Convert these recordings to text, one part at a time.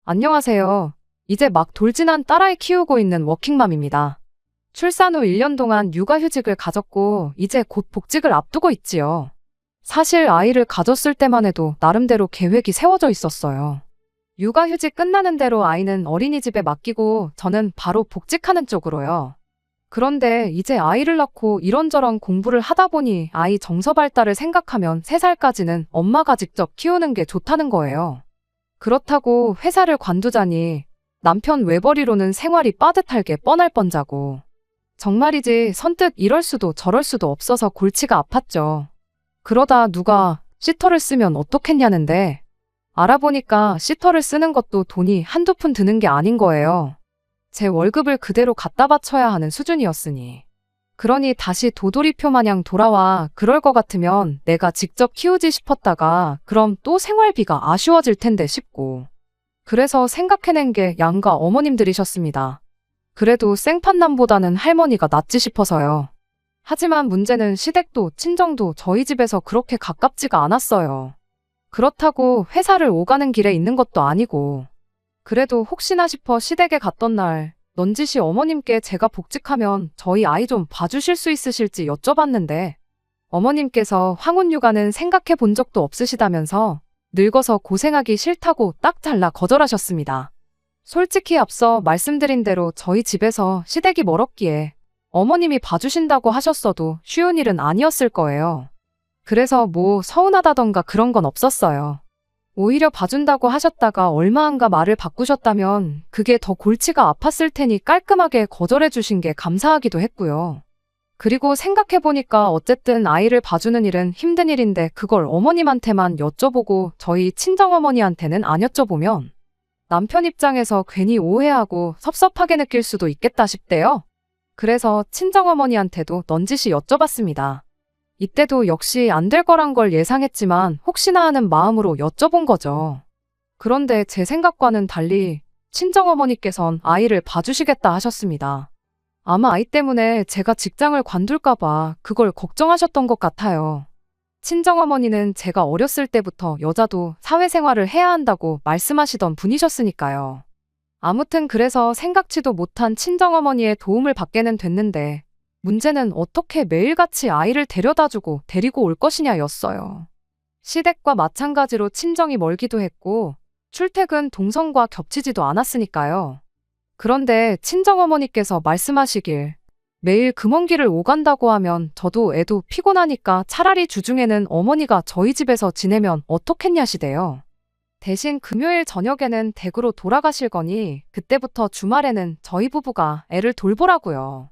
안녕하세요. 이제 막 돌진한 딸아이 키우고 있는 워킹맘입니다. 출산 후 1년 동안 육아휴직을 가졌고 이제 곧 복직을 앞두고 있지요. 사실 아이를 가졌을 때만 해도 나름대로 계획이 세워져 있었어요. 육아휴직 끝나는 대로 아이는 어린이집에 맡기고 저는 바로 복직하는 쪽으로요. 그런데 이제 아이를 낳고 이런저런 공부를 하다 보니 아이 정서 발달을 생각하면 3살까지는 엄마가 직접 키우는 게 좋다는 거예요. 그렇다고 회사를 관두자니 남편 외벌이로는 생활이 빠듯할 게 뻔할 뻔자고. 정말이지 선뜻 이럴 수도 저럴 수도 없어서 골치가 아팠죠. 그러다 누가 시터를 쓰면 어떻겠냐는데 알아보니까 시터를 쓰는 것도 돈이 한두 푼 드는 게 아닌 거예요. 제 월급을 그대로 갖다 바쳐야 하는 수준이었으니. 그러니 다시 도돌이표 마냥 돌아와 그럴 것 같으면 내가 직접 키우지 싶었다가 그럼 또 생활비가 아쉬워질 텐데 싶고. 그래서 생각해낸 게 양가 어머님들이셨습니다. 그래도 생판남보다는 할머니가 낫지 싶어서요. 하지만 문제는 시댁도 친정도 저희 집에서 그렇게 가깝지가 않았어요. 그렇다고 회사를 오가는 길에 있는 것도 아니고. 그래도 혹시나 싶어 시댁에 갔던 날 넌지시 어머님께 제가 복직하면 저희 아이 좀 봐주실 수 있으실지 여쭤봤는데 어머님께서 황혼육아는 생각해 본 적도 없으시다면서 늙어서 고생하기 싫다고 딱 잘라 거절하셨습니다. 솔직히 앞서 말씀드린 대로 저희 집에서 시댁이 멀었기에 어머님이 봐주신다고 하셨어도 쉬운 일은 아니었을 거예요. 그래서 뭐 서운하다던가 그런 건 없었어요. 오히려 봐준다고 하셨다가 얼마 안가 말을 바꾸셨다면 그게 더 골치가 아팠을 테니 깔끔하게 거절해 주신 게 감사하기도 했고요. 그리고 생각해보니까 어쨌든 아이를 봐주는 일은 힘든 일인데 그걸 어머님한테만 여쭤보고 저희 친정어머니한테는 안 여쭤보면 남편 입장에서 괜히 오해하고 섭섭하게 느낄 수도 있겠다 싶대요. 그래서 친정어머니한테도 넌지시 여쭤봤습니다. 이때도 역시 안 될 거란 걸 예상했지만 혹시나 하는 마음으로 여쭤본 거죠. 그런데 제 생각과는 달리 친정어머니께선 아이를 봐주시겠다 하셨습니다. 아마 아이 때문에 제가 직장을 관둘까 봐 그걸 걱정하셨던 것 같아요. 친정어머니는 제가 어렸을 때부터 여자도 사회생활을 해야 한다고 말씀하시던 분이셨으니까요. 아무튼 그래서 생각지도 못한 친정어머니의 도움을 받게는 됐는데 문제는 어떻게 매일같이 아이를 데려다주고 데리고 올 것이냐였어요. 시댁과 마찬가지로 친정이 멀기도 했고 출퇴근 동선과 겹치지도 않았으니까요. 그런데 친정어머니께서 말씀하시길 매일 그 먼 길을 오간다고 하면 저도 애도 피곤하니까 차라리 주중에는 어머니가 저희 집에서 지내면 어떻겠냐시대요. 대신 금요일 저녁에는 댁으로 돌아가실 거니 그때부터 주말에는 저희 부부가 애를 돌보라고요.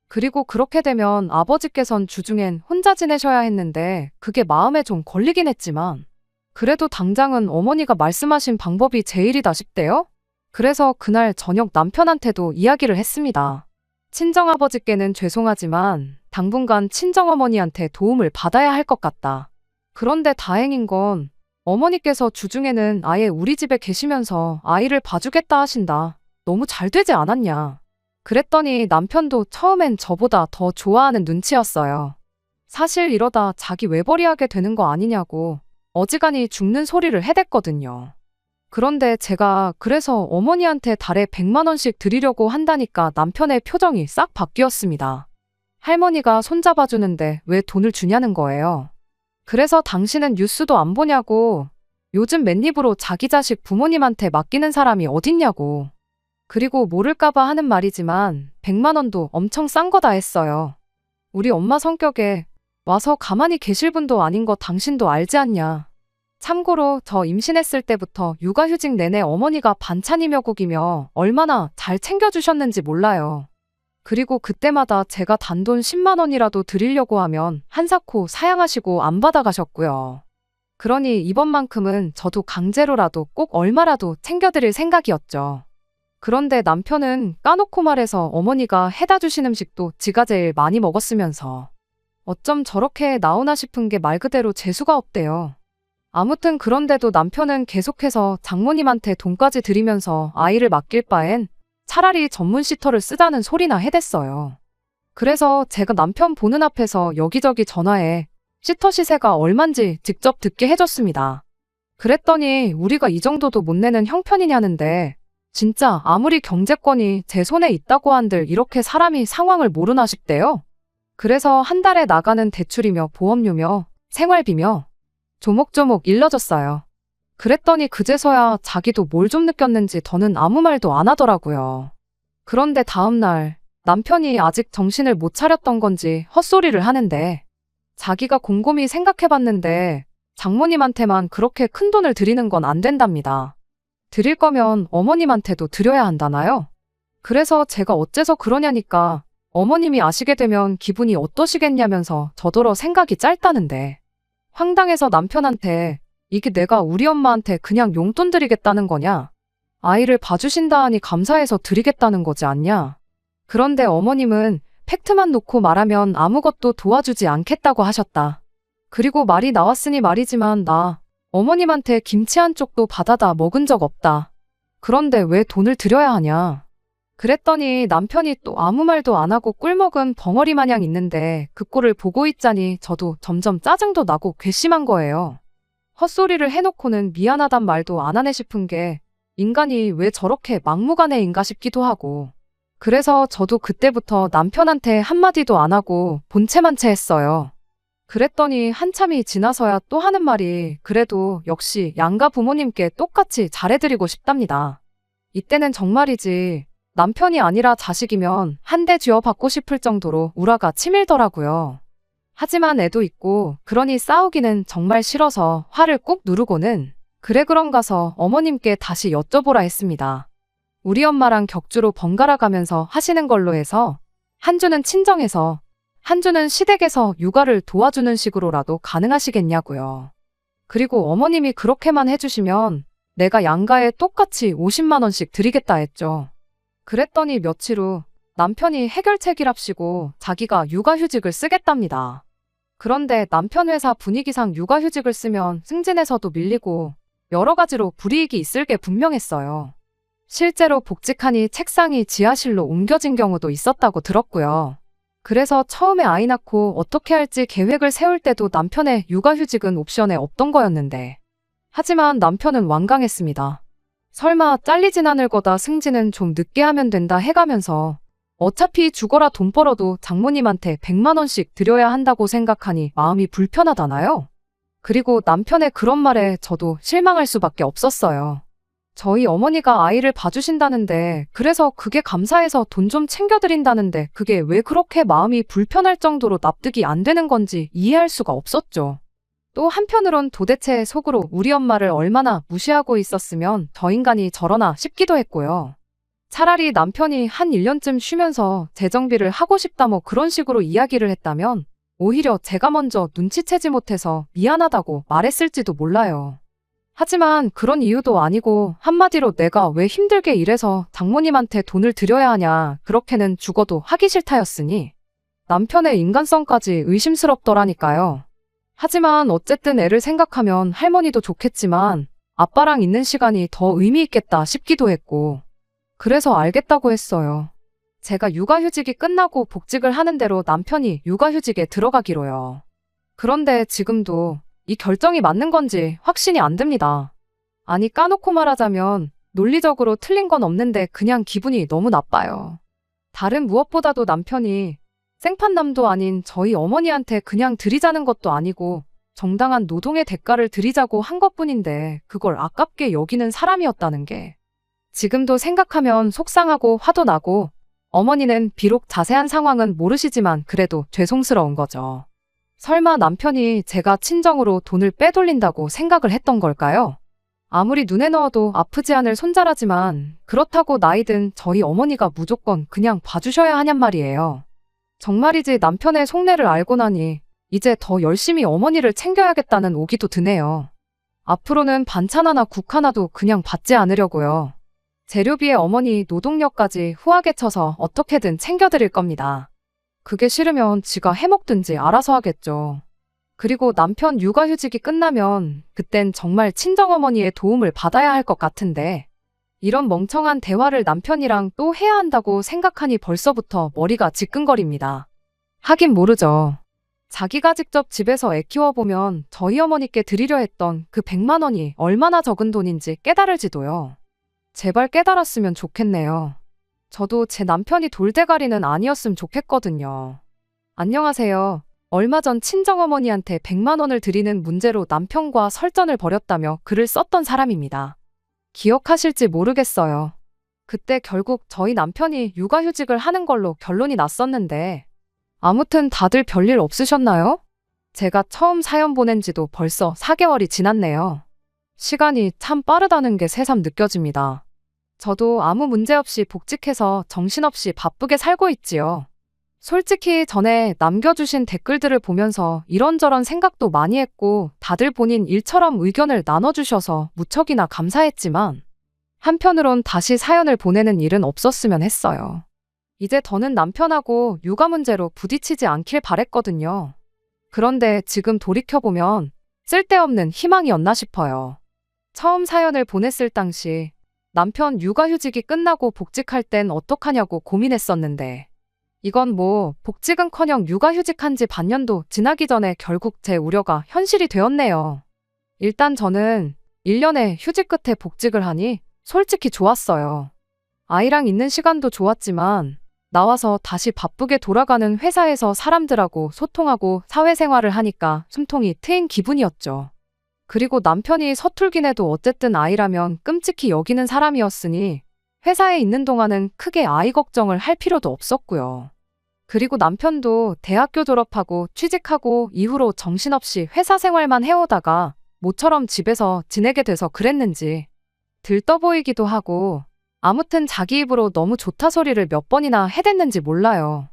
그리고 그렇게 되면 아버지께선 주중엔 혼자 지내셔야 했는데 그게 마음에 좀 걸리긴 했지만 그래도 당장은 어머니가 말씀하신 방법이 제일이다 싶대요. 그래서 그날 저녁 남편한테도 이야기를 했습니다. 친정아버지께는 죄송하지만 당분간 친정어머니한테 도움을 받아야 할 것 같다. 그런데 다행인 건 어머니께서 주중에는 아예 우리 집에 계시면서 아이를 봐주겠다 하신다. 너무 잘 되지 않았냐. 그랬더니 남편도 처음엔 저보다 더 좋아하는 눈치였어요. 사실 이러다 자기 외벌이하게 되는 거 아니냐고 어지간히 죽는 소리를 해댔거든요. 그런데 제가 그래서 어머니한테 달에 100만 원씩 드리려고 한다니까 남편의 표정이 싹 바뀌었습니다. 할머니가 손잡아주는데 왜 돈을 주냐는 거예요. 그래서 당신은 뉴스도 안 보냐고 요즘 맨입으로 자기 자식 부모님한테 맡기는 사람이 어딨냐고. 그리고 모를까봐 하는 말이지만 100만 원도 엄청 싼 거다 했어요. 우리 엄마 성격에 와서 가만히 계실 분도 아닌 거 당신도 알지 않냐. 참고로 저 임신했을 때부터 육아휴직 내내 어머니가 반찬이며 국이며 얼마나 잘 챙겨주셨는지 몰라요. 그리고 그때마다 제가 단돈 10만 원이라도 드리려고 하면 한사코 사양하시고 안 받아가셨고요. 그러니 이번만큼은 저도 강제로라도 꼭 얼마라도 챙겨드릴 생각이었죠. 그런데 남편은 까놓고 말해서 어머니가 해다 주신 음식도 지가 제일 많이 먹었으면서 어쩜 저렇게 나오나 싶은 게 말 그대로 재수가 없대요. 아무튼 그런데도 남편은 계속해서 장모님한테 돈까지 드리면서 아이를 맡길 바엔 차라리 전문 시터를 쓰자는 소리나 해댔어요. 그래서 제가 남편 보는 앞에서 여기저기 전화해 시터 시세가 얼만지 직접 듣게 해줬습니다. 그랬더니 우리가 이 정도도 못 내는 형편이냐는데 진짜 아무리 경제권이 제 손에 있다고 한들 이렇게 사람이 상황을 모르나 싶대요. 그래서 한 달에 나가는 대출이며 보험료며 생활비며 조목조목 일러줬어요. 그랬더니 그제서야 자기도 뭘 좀 느꼈는지 더는 아무 말도 안 하더라고요. 그런데 다음날 남편이 아직 정신을 못 차렸던 건지 헛소리를 하는데 자기가 곰곰이 생각해봤는데 장모님한테만 그렇게 큰 돈을 드리는 건 안 된답니다. 드릴 거면 어머님한테도 드려야 한다나요? 그래서 제가 어째서 그러냐니까 어머님이 아시게 되면 기분이 어떠시겠냐면서 저더러 생각이 짧다는데 황당해서 남편한테 이게 내가 우리 엄마한테 그냥 용돈 드리겠다는 거냐? 아이를 봐주신다 하니 감사해서 드리겠다는 거지 않냐? 그런데 어머님은 팩트만 놓고 말하면 아무것도 도와주지 않겠다고 하셨다. 그리고 말이 나왔으니 말이지만 나 어머님한테 김치 한 쪽도 받아다 먹은 적 없다. 그런데 왜 돈을 드려야 하냐? 그랬더니 남편이 또 아무 말도 안 하고 꿀먹은 벙어리 마냥 있는데 그 꼴을 보고 있자니 저도 점점 짜증도 나고 괘씸한 거예요. 헛소리를 해놓고는 미안하단 말도 안 하네 싶은 게 인간이 왜 저렇게 막무가내인가 싶기도 하고 그래서 저도 그때부터 남편한테 한마디도 안 하고 본체만 채 했어요. 그랬더니 한참이 지나서야 또 하는 말이 그래도 역시 양가 부모님께 똑같이 잘해드리고 싶답니다. 이때는 정말이지 남편이 아니라 자식이면 한 대 쥐어받고 싶을 정도로 우라가 치밀더라고요. 하지만 애도 있고 그러니 싸우기는 정말 싫어서 화를 꾹 누르고는 그래 그런가서 어머님께 다시 여쭤보라 했습니다. 우리 엄마랑 격주로 번갈아 가면서 하시는 걸로 해서 한 주는 친정에서 한 주는 시댁에서 육아를 도와주는 식으로라도 가능하시겠냐고요. 그리고 어머님이 그렇게만 해주시면 내가 양가에 똑같이 50만 원씩 드리겠다 했죠. 그랬더니 며칠 후 남편이 해결책이랍시고 자기가 육아휴직을 쓰겠답니다. 그런데 남편 회사 분위기상 육아휴직을 쓰면 승진에서도 밀리고 여러 가지로 불이익이 있을 게 분명했어요. 실제로 복직하니 책상이 지하실로 옮겨진 경우도 있었다고 들었고요. 그래서 처음에 아이 낳고 어떻게 할지 계획을 세울 때도 남편의 육아휴직은 옵션에 없던 거였는데 하지만 남편은 완강했습니다. 설마 잘리진 않을 거다 승진은 좀 늦게 하면 된다 해가면서 어차피 죽어라 돈 벌어도 장모님한테 100만 원씩 드려야 한다고 생각하니 마음이 불편하다나요? 그리고 남편의 그런 말에 저도 실망할 수밖에 없었어요. 저희 어머니가 아이를 봐주신다는데 그래서 그게 감사해서 돈 좀 챙겨드린다는데 그게 왜 그렇게 마음이 불편할 정도로 납득이 안 되는 건지 이해할 수가 없었죠. 또 한편으론 도대체 속으로 우리 엄마를 얼마나 무시하고 있었으면 저 인간이 저러나 싶기도 했고요. 차라리 남편이 한 1년쯤 쉬면서 재정비를 하고 싶다 뭐 그런 식으로 이야기를 했다면 오히려 제가 먼저 눈치채지 못해서 미안하다고 말했을지도 몰라요. 하지만 그런 이유도 아니고 한마디로 내가 왜 힘들게 일해서 장모님한테 돈을 드려야 하냐 그렇게는 죽어도 하기 싫다였으니 남편의 인간성까지 의심스럽더라니까요. 하지만 어쨌든 애를 생각하면 할머니도 좋겠지만 아빠랑 있는 시간이 더 의미 있겠다 싶기도 했고 그래서 알겠다고 했어요. 제가 육아휴직이 끝나고 복직을 하는 대로 남편이 육아휴직에 들어가기로요. 그런데 지금도 이 결정이 맞는 건지 확신이 안 듭니다. 아니 까놓고 말하자면 논리적으로 틀린 건 없는데 그냥 기분이 너무 나빠요. 다른 무엇보다도 남편이 생판남도 아닌 저희 어머니한테 그냥 드리자는 것도 아니고 정당한 노동의 대가를 드리자고 한 것뿐인데 그걸 아깝게 여기는 사람이었다는 게 지금도 생각하면 속상하고 화도 나고 어머니는 비록 자세한 상황은 모르시지만 그래도 죄송스러운 거죠. 설마 남편이 제가 친정으로 돈을 빼돌린다고 생각을 했던 걸까요? 아무리 눈에 넣어도 아프지 않을 손자라지만 그렇다고 나이든 저희 어머니가 무조건 그냥 봐주셔야 하냔 말이에요. 정말이지 남편의 속내를 알고 나니 이제 더 열심히 어머니를 챙겨야겠다는 오기도 드네요. 앞으로는 반찬 하나 국 하나도 그냥 받지 않으려고요. 재료비에 어머니 노동력까지 후하게 쳐서 어떻게든 챙겨드릴 겁니다. 그게 싫으면 지가 해먹든지 알아서 하겠죠. 그리고 남편 육아휴직이 끝나면 그땐 정말 친정어머니의 도움을 받아야 할 것 같은데 이런 멍청한 대화를 남편이랑 또 해야 한다고 생각하니 벌써부터 머리가 지끈거립니다. 하긴 모르죠. 자기가 직접 집에서 애 키워보면 저희 어머니께 드리려 했던 그 100만 원이 얼마나 적은 돈인지 깨달을지도요. 제발 깨달았으면 좋겠네요. 저도 제 남편이 돌대가리는 아니었으면 좋겠거든요. 안녕하세요. 얼마 전 친정어머니한테 100만 원을 드리는 문제로 남편과 설전을 벌였다며 글을 썼던 사람입니다. 기억하실지 모르겠어요. 그때 결국 저희 남편이 육아휴직을 하는 걸로 결론이 났었는데 아무튼 다들 별일 없으셨나요? 제가 처음 사연 보낸 지도 벌써 4개월이 지났네요. 시간이 참 빠르다는 게 새삼 느껴집니다. 저도 아무 문제 없이 복직해서 정신없이 바쁘게 살고 있지요. 솔직히 전에 남겨주신 댓글들을 보면서 이런저런 생각도 많이 했고 다들 본인 일처럼 의견을 나눠주셔서 무척이나 감사했지만 한편으론 다시 사연을 보내는 일은 없었으면 했어요. 이제 더는 남편하고 육아 문제로 부딪히지 않길 바랬거든요. 그런데 지금 돌이켜보면 쓸데없는 희망이었나 싶어요. 처음 사연을 보냈을 당시 남편 육아휴직이 끝나고 복직할 땐 어떡하냐고 고민했었는데 이건 뭐 복직은커녕 육아휴직한 지 반년도 지나기 전에 결국 제 우려가 현실이 되었네요. 일단 저는 1년의 휴직 끝에 복직을 하니 솔직히 좋았어요. 아이랑 있는 시간도 좋았지만 나와서 다시 바쁘게 돌아가는 회사에서 사람들하고 소통하고 사회생활을 하니까 숨통이 트인 기분이었죠. 그리고 남편이 서툴긴 해도 어쨌든 아이라면 끔찍히 여기는 사람이었으니 회사에 있는 동안은 크게 아이 걱정을 할 필요도 없었고요. 그리고 남편도 대학교 졸업하고 취직하고 이후로 정신없이 회사 생활만 해오다가 모처럼 집에서 지내게 돼서 그랬는지 들떠 보이기도 하고 아무튼 자기 입으로 너무 좋다 소리를 몇 번이나 해댔는지 몰라요.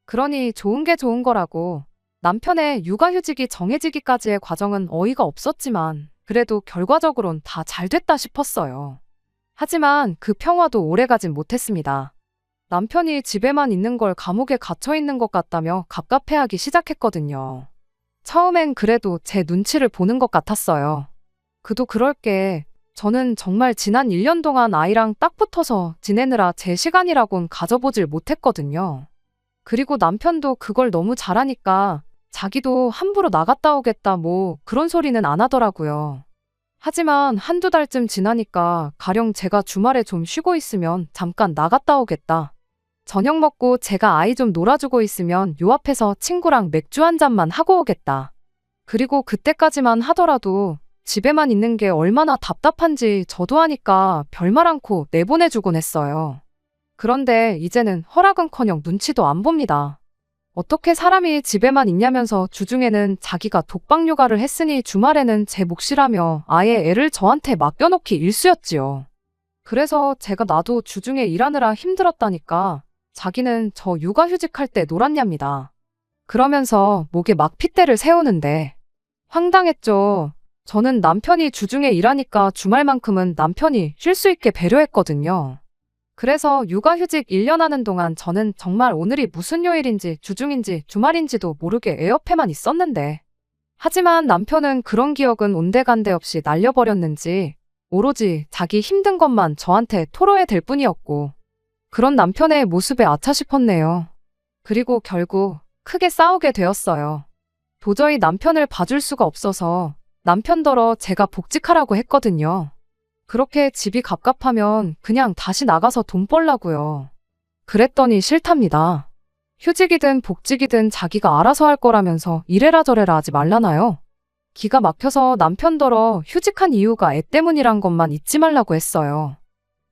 그러니 좋은 게 좋은 거라고 남편의 육아휴직이 정해지기까지의 과정은 어이가 없었지만 그래도 결과적으론 다 잘 됐다 싶었어요. 하지만 그 평화도 오래가진 못했습니다. 남편이 집에만 있는 걸 감옥에 갇혀 있는 것 같다며 갑갑해하기 시작했거든요. 처음엔 그래도 제 눈치를 보는 것 같았어요. 그도 그럴 게 저는 정말 지난 1년 동안 아이랑 딱 붙어서 지내느라 제 시간이라곤 가져보질 못했거든요. 그리고 남편도 그걸 너무 잘하니까 자기도 함부로 나갔다 오겠다 뭐 그런 소리는 안 하더라고요. 하지만 한두 달쯤 지나니까 가령 제가 주말에 좀 쉬고 있으면 잠깐 나갔다 오겠다. 저녁 먹고 제가 아이 좀 놀아주고 있으면 요 앞에서 친구랑 맥주 한 잔만 하고 오겠다. 그리고 그때까지만 하더라도 집에만 있는 게 얼마나 답답한지 저도 하니까 별말 않고 내보내주곤 했어요. 그런데 이제는 허락은커녕 눈치도 안 봅니다. 어떻게 사람이 집에만 있냐면서 주중에는 자기가 독박 육아를 했으니 주말에는 제 몫이라며 아예 애를 저한테 맡겨놓기 일쑤였지요. 그래서 제가 나도 주중에 일하느라 힘들었다니까 자기는 저 육아휴직할 때 놀았냐입니다. 그러면서 목에 막 핏대를 세우는데 황당했죠. 저는 남편이 주중에 일하니까 주말만큼은 남편이 쉴 수 있게 배려했거든요. 그래서 육아휴직 1년 하는 동안 저는 정말 오늘이 무슨 요일인지 주중인지 주말인지도 모르게 애 옆에만 있었는데 하지만 남편은 그런 기억은 온데간데 없이 날려버렸는지 오로지 자기 힘든 것만 저한테 토로해댈 뿐이었고 그런 남편의 모습에 아차 싶었네요. 그리고 결국 크게 싸우게 되었어요. 도저히 남편을 봐줄 수가 없어서 남편더러 제가 복직하라고 했거든요. 그렇게 집이 갑갑하면 그냥 다시 나가서 돈 벌라고요. 그랬더니 싫답니다. 휴직이든 복직이든 자기가 알아서 할 거라면서 이래라 저래라 하지 말라나요? 기가 막혀서 남편더러 휴직한 이유가 애 때문이란 것만 잊지 말라고 했어요.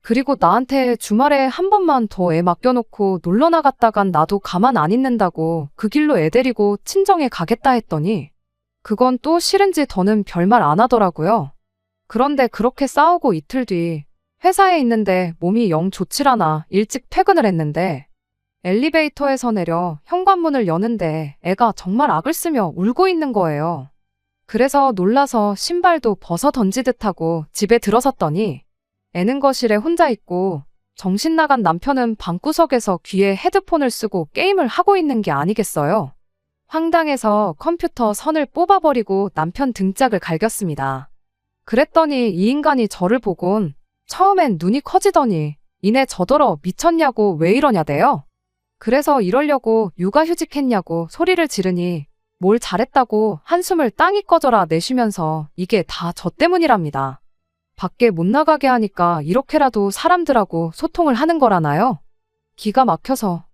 그리고 나한테 주말에 한 번만 더 애 맡겨놓고 놀러 나갔다간 나도 가만 안 있는다고 그 길로 애 데리고 친정에 가겠다 했더니 그건 또 싫은지 더는 별말 안 하더라고요. 그런데 그렇게 싸우고 이틀 뒤 회사에 있는데 몸이 영 좋질 않아 일찍 퇴근을 했는데 엘리베이터에서 내려 현관문을 여는데 애가 정말 악을 쓰며 울고 있는 거예요. 그래서 놀라서 신발도 벗어 던지듯 하고 집에 들어섰더니 애는 거실에 혼자 있고 정신 나간 남편은 방구석에서 귀에 헤드폰을 쓰고 게임을 하고 있는 게 아니겠어요? 황당해서 컴퓨터 선을 뽑아버리고 남편 등짝을 갈겼습니다. 그랬더니 이 인간이 저를 보곤 처음엔 눈이 커지더니 이내 저더러 미쳤냐고 왜 이러냐대요. 그래서 이러려고 육아휴직했냐고 소리를 지르니 뭘 잘했다고 한숨을 땅이 꺼져라 내쉬면서 이게 다 저 때문이랍니다. 밖에 못 나가게 하니까 이렇게라도 사람들하고 소통을 하는 거라나요? 기가 막혀서.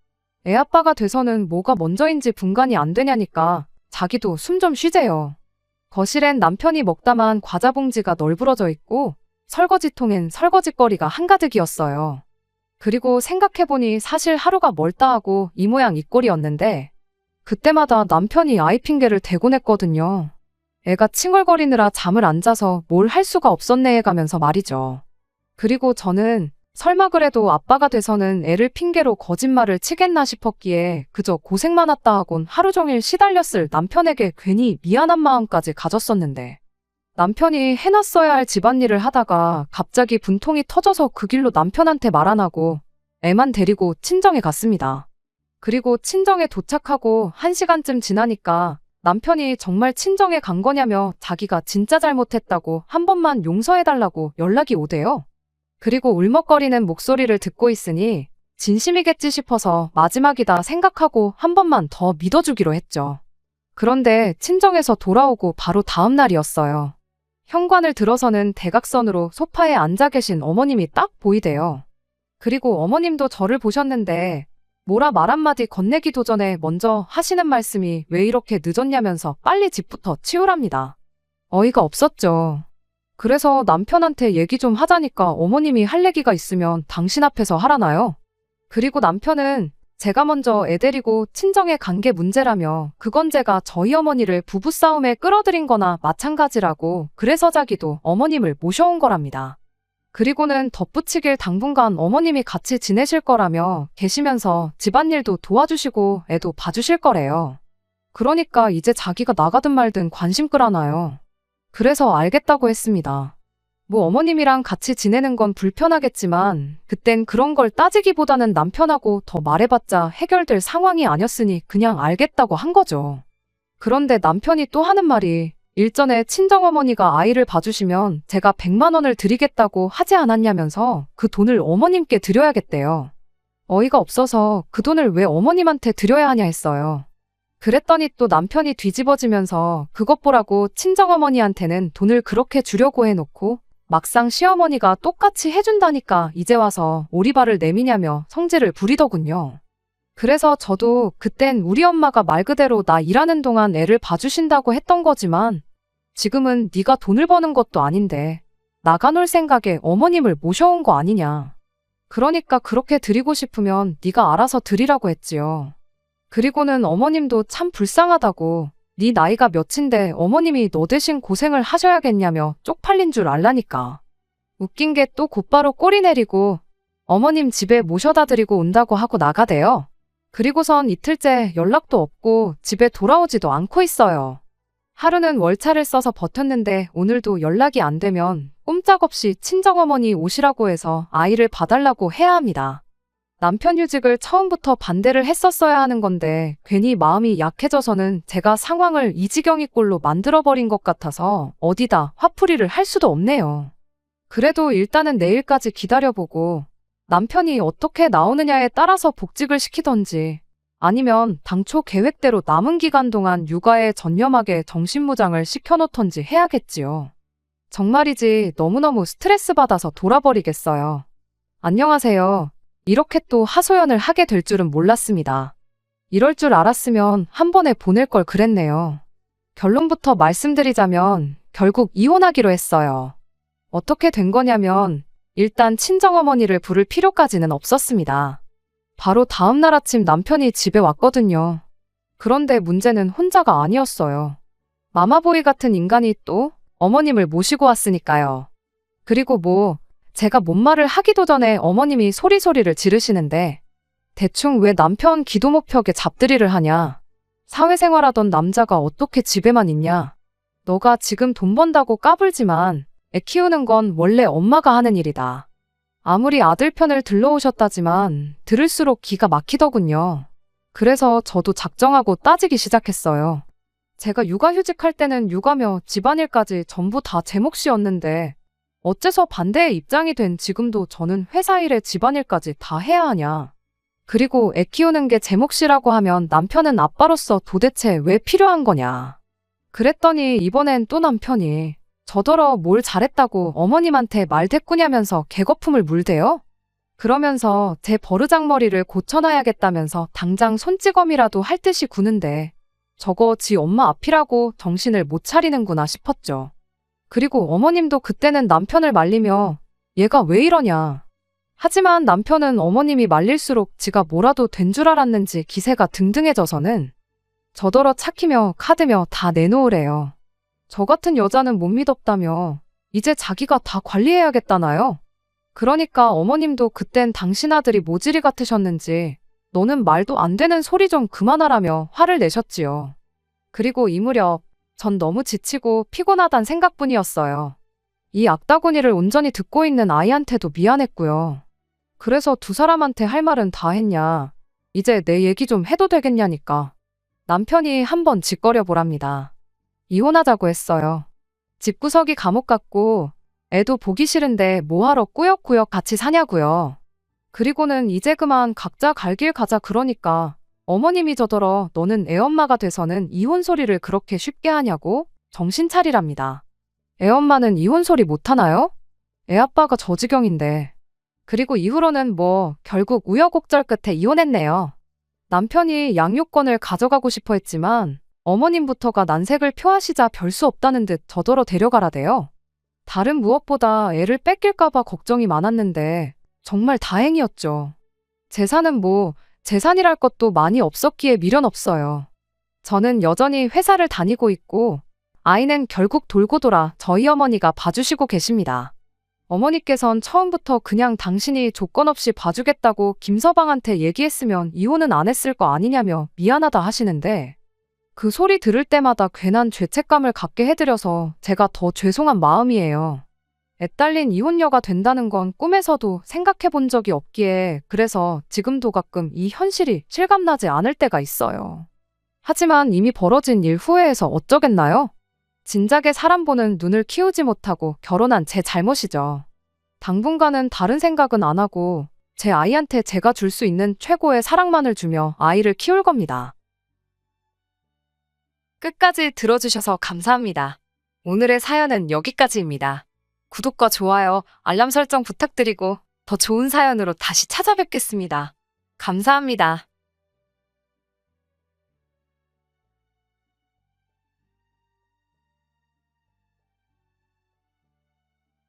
애 아빠가 돼서는 뭐가 먼저인지 분간이 안 되냐니까 자기도 숨 좀 쉬재요. 거실엔 남편이 먹다만 과자 봉지가 널브러져 있고 설거지통엔 설거지거리가 한가득이었어요. 그리고 생각해보니 사실 하루가 멀다 하고 이 모양 이 꼴이었는데 그때마다 남편이 아이 핑계를 대곤 했거든요. 애가 칭얼거리느라 잠을 안 자서 뭘 할 수가 없었네 해가면서 말이죠. 그리고 저는 설마 그래도 아빠가 돼서는 애를 핑계로 거짓말을 치겠나 싶었기에 그저 고생 많았다 하곤 하루 종일 시달렸을 남편에게 괜히 미안한 마음까지 가졌었는데 남편이 해놨어야 할 집안일을 하다가 갑자기 분통이 터져서 그 길로 남편한테 말 안 하고 애만 데리고 친정에 갔습니다. 그리고 친정에 도착하고 1시간쯤 지나니까 남편이 정말 친정에 간 거냐며 자기가 진짜 잘못했다고 한 번만 용서해달라고 연락이 오대요. 그리고 울먹거리는 목소리를 듣고 있으니 진심이겠지 싶어서 마지막이다 생각하고 한 번만 더 믿어주기로 했죠. 그런데 친정에서 돌아오고 바로 다음 날이었어요. 현관을 들어서는 대각선으로 소파에 앉아 계신 어머님이 딱 보이대요. 그리고 어머님도 저를 보셨는데 뭐라 말 한마디 건네기도 전에 먼저 하시는 말씀이 왜 이렇게 늦었냐면서 빨리 집부터 치우랍니다. 어이가 없었죠. 그래서 남편한테 얘기 좀 하자니까 어머님이 할 얘기가 있으면 당신 앞에서 하라나요? 그리고 남편은 제가 먼저 애 데리고 친정에 간 게 문제라며 그건 제가 저희 어머니를 부부싸움에 끌어들인 거나 마찬가지라고 그래서 자기도 어머님을 모셔온 거랍니다. 그리고는 덧붙이길 당분간 어머님이 같이 지내실 거라며 계시면서 집안일도 도와주시고 애도 봐주실 거래요. 그러니까 이제 자기가 나가든 말든 관심 끌어나요. 그래서 알겠다고 했습니다. 뭐 어머님이랑 같이 지내는 건 불편하겠지만 그땐 그런 걸 따지기보다는 남편하고 더 말해봤자 해결될 상황이 아니었으니 그냥 알겠다고 한 거죠. 그런데 남편이 또 하는 말이 일전에 친정어머니가 아이를 봐주시면 제가 100만 원을 드리겠다고 하지 않았냐면서 그 돈을 어머님께 드려야겠대요. 어이가 없어서 그 돈을 왜 어머님한테 드려야 하냐 했어요. 그랬더니 또 남편이 뒤집어지면서 그것 보라고 친정어머니한테는 돈을 그렇게 주려고 해놓고 막상 시어머니가 똑같이 해준다니까 이제 와서 오리발을 내미냐며 성질을 부리더군요. 그래서 저도 그땐 우리 엄마가 말 그대로 나 일하는 동안 애를 봐주신다고 했던 거지만 지금은 네가 돈을 버는 것도 아닌데 나가 놀 생각에 어머님을 모셔온 거 아니냐. 그러니까 그렇게 드리고 싶으면 네가 알아서 드리라고 했지요. 그리고는 어머님도 참 불쌍하다고 네 나이가 몇인데 어머님이 너 대신 고생을 하셔야겠냐며 쪽팔린 줄 알라니까. 웃긴 게 또 곧바로 꼬리 내리고 어머님 집에 모셔다 드리고 온다고 하고 나가대요. 그리고선 이틀째 연락도 없고 집에 돌아오지도 않고 있어요. 하루는 월차를 써서 버텼는데 오늘도 연락이 안 되면 꼼짝없이 친정어머니 오시라고 해서 아이를 봐달라고 해야 합니다. 남편 휴직을 처음부터 반대를 했었어야 하는 건데 괜히 마음이 약해져서는 제가 상황을 이 지경이 꼴로 만들어버린 것 같아서 어디다 화풀이를 할 수도 없네요. 그래도 일단은 내일까지 기다려보고 남편이 어떻게 나오느냐에 따라서 복직을 시키던지 아니면 당초 계획대로 남은 기간 동안 육아에 전념하게 정신무장을 시켜놓던지 해야겠지요. 정말이지 너무너무 스트레스 받아서 돌아버리겠어요. 안녕하세요. 이렇게 또 하소연을 하게 될 줄은 몰랐습니다. 이럴 줄 알았으면 한 번에 보낼 걸 그랬네요. 결론부터 말씀드리자면 결국 이혼하기로 했어요. 어떻게 된 거냐면 일단 친정어머니를 부를 필요까지는 없었습니다. 바로 다음날 아침 남편이 집에 왔거든요. 그런데 문제는 혼자가 아니었어요. 마마보이 같은 인간이 또 어머님을 모시고 왔으니까요. 그리고 뭐 제가 뭔 말을 하기도 전에 어머님이 소리소리를 지르시는데 대충 왜 남편 기도 못 펴게 잡들이를 하냐. 사회생활하던 남자가 어떻게 집에만 있냐. 너가 지금 돈 번다고 까불지만 애 키우는 건 원래 엄마가 하는 일이다. 아무리 아들 편을 들러오셨다지만 들을수록 기가 막히더군요. 그래서 저도 작정하고 따지기 시작했어요. 제가 육아휴직할 때는 육아며 집안일까지 전부 다 제 몫이었는데 어째서 반대의 입장이 된 지금도 저는 회사 일에 집안일까지 다 해야 하냐. 그리고 애 키우는 게 제 몫이라고 하면 남편은 아빠로서 도대체 왜 필요한 거냐. 그랬더니 이번엔 또 남편이 저더러 뭘 잘했다고 어머님한테 말대꾸냐면서 개거품을 물대요. 그러면서 제 버르장머리를 고쳐놔야겠다면서 당장 손찌검이라도 할 듯이 구는데 저거 지 엄마 앞이라고 정신을 못 차리는구나 싶었죠. 그리고 어머님도 그때는 남편을 말리며 얘가 왜 이러냐. 하지만 남편은 어머님이 말릴수록 지가 뭐라도 된 줄 알았는지 기세가 등등해져서는 저더러 착히며 카드며 다 내놓으래요. 저 같은 여자는 못 믿었다며 이제 자기가 다 관리해야겠다나요? 그러니까 어머님도 그땐 당신 아들이 모질이 같으셨는지 너는 말도 안 되는 소리 좀 그만하라며 화를 내셨지요. 그리고 이 무렵 전 너무 지치고 피곤하단 생각뿐이었어요. 이 악다구니를 온전히 듣고 있는 아이한테도 미안했고요. 그래서 두 사람한테 할 말은 다 했냐. 이제 내 얘기 좀 해도 되겠냐니까. 남편이 한번 짓거려 보랍니다. 이혼하자고 했어요. 집구석이 감옥 같고 애도 보기 싫은데 뭐하러 꾸역꾸역 같이 사냐고요. 그리고는 이제 그만 각자 갈 길 가자 그러니까 어머님이 저더러 너는 애엄마가 돼서는 이혼 소리를 그렇게 쉽게 하냐고 정신 차리랍니다. 애엄마는 이혼 소리 못하나요? 애아빠가 저 지경인데. 그리고 이후로는 뭐 결국 우여곡절 끝에 이혼했네요. 남편이 양육권을 가져가고 싶어 했지만 어머님부터가 난색을 표하시자 별 수 없다는 듯 저더러 데려가라대요. 다른 무엇보다 애를 뺏길까봐 걱정이 많았는데 정말 다행이었죠. 재산은 뭐 재산이랄 것도 많이 없었기에 미련 없어요. 저는 여전히 회사를 다니고 있고 아이는 결국 돌고 돌아 저희 어머니가 봐주시고 계십니다. 어머니께선 처음부터 그냥 당신이 조건 없이 봐주겠다고 김서방한테 얘기했으면 이혼은 안 했을 거 아니냐며 미안하다 하시는데 그 소리 들을 때마다 괜한 죄책감을 갖게 해드려서 제가 더 죄송한 마음이에요. 애 딸린 이혼녀가 된다는 건 꿈에서도 생각해 본 적이 없기에 그래서 지금도 가끔 이 현실이 실감나지 않을 때가 있어요. 하지만 이미 벌어진 일 후회해서 어쩌겠나요? 진작에 사람 보는 눈을 키우지 못하고 결혼한 제 잘못이죠. 당분간은 다른 생각은 안 하고 제 아이한테 제가 줄 수 있는 최고의 사랑만을 주며 아이를 키울 겁니다. 끝까지 들어주셔서 감사합니다. 오늘의 사연은 여기까지입니다. 구독과 좋아요, 알람 설정 부탁드리고 더 좋은 사연으로 다시 찾아뵙겠습니다. 감사합니다.